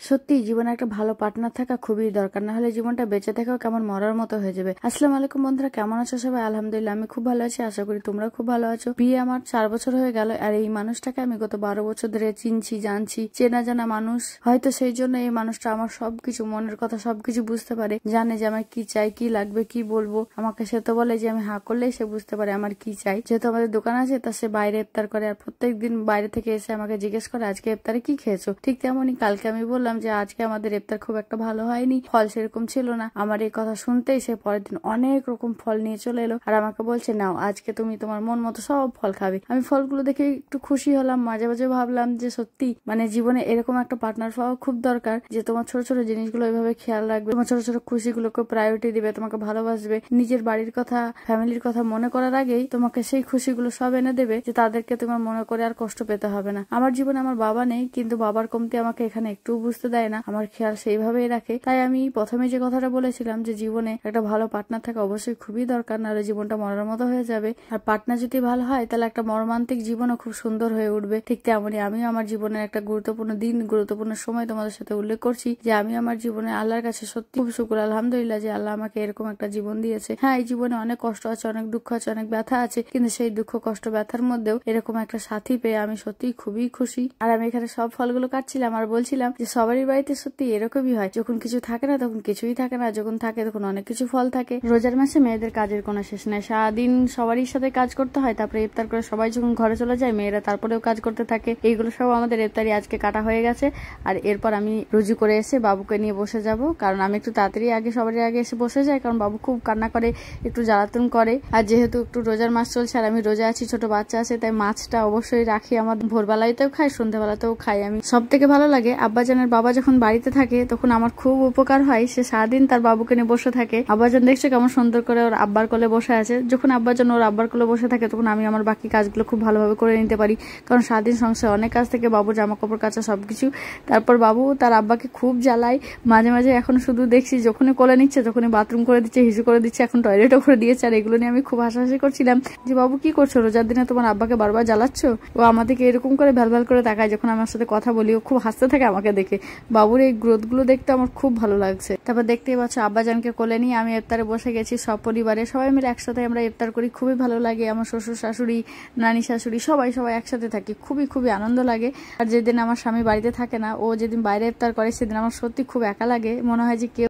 সত্যি জীবনে একটা ভালো পার্টনার থাকা খুবই দরকার, না হলে জীবনটা বেঁচে থাকাও কেমন মরার মতো হয়ে যাবে। আসসালামু আলাইকুম বন্ধুরা, কেমন আছো সবাই? আলহামদুলিল্লাহ আমি খুব ভালো আছি, আশা করি তোমরা খুব ভালো আছো। বিয়ে আমার 4 বছর হয়ে গেল, আর এই মানুষটাকে আমি গত 12 বছর ধরে চিনছি, জানছি, চেনা জানা মানুষ। হয়তো সেই জন্য এই মানুষটা আমার সবকিছু, মনের কথা সবকিছু বুঝতে পারে, জানে যে আমার কি চাই, কি লাগবে, কি বলবো। আমাকে সে তো বলে যে আমি হা করলেই সে বুঝতে পারে আমার কি চাই। যেহেতু আমাদের দোকান আছে, তা সে বাইরে ইফতার করে, আর প্রত্যেকদিন বাইরে থেকে এসে আমাকে জিজ্ঞেস করে আজকে ইফতারে কি খেয়েছো। ঠিক তেমনই কালকে আমি বললাম যে আজকে আমাদের ইফতার খুব একটা ভালো হয়নি, ফল সেরকম ছিল না। আমার এই কথা শুনতেই সে পরের দিন অনেক রকম ফল নিয়ে চলে এলো, আর আমাকে বলছে নাও আজকে তুমি তোমার মন মতো সব ফল খাবে। আমি ফলগুলো দেখে একটু খুশি হলাম, মাঝে মাঝে ভাবলাম যে সত্যি মানে জীবনে এরকম একটা পার্টনার পাওয়া খুব দরকার, যে তোমার ছোট ছোট জিনিসগুলো এভাবে খেয়াল রাখবে, তোমার ছোট ছোট খুশিগুলোকে প্রায়োরিটি দিবে, তোমাকে ভালোবাসবে, নিজের বাড়ির কথা, ফ্যামিলির কথা মনে করার আগেই তোমাকে সেই খুশিগুলো সব এনে দেবে, যে তাদেরকে তোমার মনে করে আর কষ্ট পেতে হবে না। আমার জীবনে আমার বাবা নেই, কিন্তু বাবার কমতি আমাকে এখানে একটু বুঝতে দেয় না, আমার খেয়াল সেইভাবেই রাখে। তাই আমি প্রথমে যে কথাটা বলেছিলাম যে জীবনে একটা ভালো পার্টনার থাকা অবশ্যই খুবই দরকার, নাহলে জীবনটা মরার মতো হয়ে যাবে। আর পার্টনার যদি ভালো হয় তাহলে একটা মর্মান্তিক জীবনও খুব সুন্দর হয়ে উঠবে। ঠিক তেমনই আমিও আমার জীবনের একটা গুরুত্বপূর্ণ দিন, গুরুত্বপূর্ণ সময় তোমাদের সাথে উল্লেখ করছি, যে আমি আমার জীবনে আল্লাহর কাছে সত্যি খুব শুকর, আলহামদুলিল্লাহ যে আল্লাহ আমাকে এরকম একটা জীবন দিয়েছে। হ্যাঁ, এই জীবনে অনেক কষ্ট আছে, অনেক দুঃখ আছে, অনেক ব্যথা আছে, কিন্তু সেই দুঃখ কষ্ট ব্যথার মধ্যেও এরকম একটা সাথী পেয়ে আমি সত্যি খুবই খুশি। আর আমি এখানে সব ফলগুলো কাটছিলাম আর বলছিলাম যে সবারই বাড়িতে সত্যি এরকমই হয়, যখন কিছু থাকে না তখন কিছুই থাকে না, যখন থাকে তখন অনেক কিছু ফল থাকে। রোজার মাসে মেয়েদের কাজের কোনো শেষ নেই, সারাদিন সবারই সাথে কাজ করতে হয়, তারপরে ইফতার করে সবাই যখন ঘরে চলে যায় মেয়েরা তারপরেও কাজ করতে থাকে। এইগুলো সব আমাদের ইফতারি আজকে কাটা হয়ে গেছে, আর এরপর আমি রুজু করে এসে বাবুকে নিয়ে বসে যাব, কারণ আমি একটু তাড়াতাড়ি আগে সবারই আগে এসে বসে যাই, কারণ বাবু খুব কান্না করে, একটু জ্বালাতন করে। আর যেহেতু একটু রোজার মাস চলছে আর আমি রোজা আছি, ছোট বাচ্চা আছে, তাই মাছটা অবশ্যই রাখি। আমার ভোরবেলাতেও খাই, সন্ধ্যাবেলাতেও খাই। আমি সব থেকে ভালো লাগে আব্বাজানের বাবা যখন বাড়িতে থাকে তখন আমার খুব উপকার হয়, সে সারাদিন তার বাবুকে নিয়ে বসে থাকে। আব্বাজান দেখছে কেমন সুন্দর করে ওর আব্বার কোলে বসে আছে, যখন আব্বাজান ওর আব্বার কোলে বসে থাকে তখন আমি আমার বাকি কাজগুলো খুব ভালোভাবে করে নিতে পারি, কারণ সারাদিন সংসারে অনেক কাজ থেকে, বাবু জামা কাপড় কাচা সবকিছু। তারপর বাবু তার আব্বাকে খুব জ্বালায়, মাঝে মাঝে এখন শুধু দেখছি যখনই কোলে নিচ্ছে তখনই বাথরুম করে দিচ্ছে, হিসু করে দিচ্ছে, এখন টয়লেটও করে দিয়েছে। আর এগুলো নিয়ে আমি খুব হাসাহাসি করছিলাম যে বাবু কি করছো, রোজার দিনে তোমার আব্বাকে বারবার জ্বালাচ্ছ। ও আমাদেরকে এরকম করে ভ্যালভ্যাল করে তাকায় যখন আমার সাথে কথা বলি, ও খুব হাসতে থাকে আমাকে দেখে। বাবুর এই গ্রোথ গুলো দেখতে আমার খুব ভালো লাগছে। তারপর দেখতেই পাচ্ছ আব্বাজানকে কোলে নিয়ে আমি ইফতারে বসে গেছি, সব পরিবারে সবাই মিলে একসাথে আমরা ইফতার করি, খুবই ভালো লাগে। আমার শ্বশুর শাশুড়ি, নানি শাশুড়ি সবাই একসাথে থাকি, খুবই খুবই আনন্দ লাগে। আর যেদিন আমার স্বামী বাড়িতে থাকে না, ও যেদিন বাইরে ইফতার করে সেদিন আমার সত্যি খুব একা লাগে, মনে হয় যে কেউ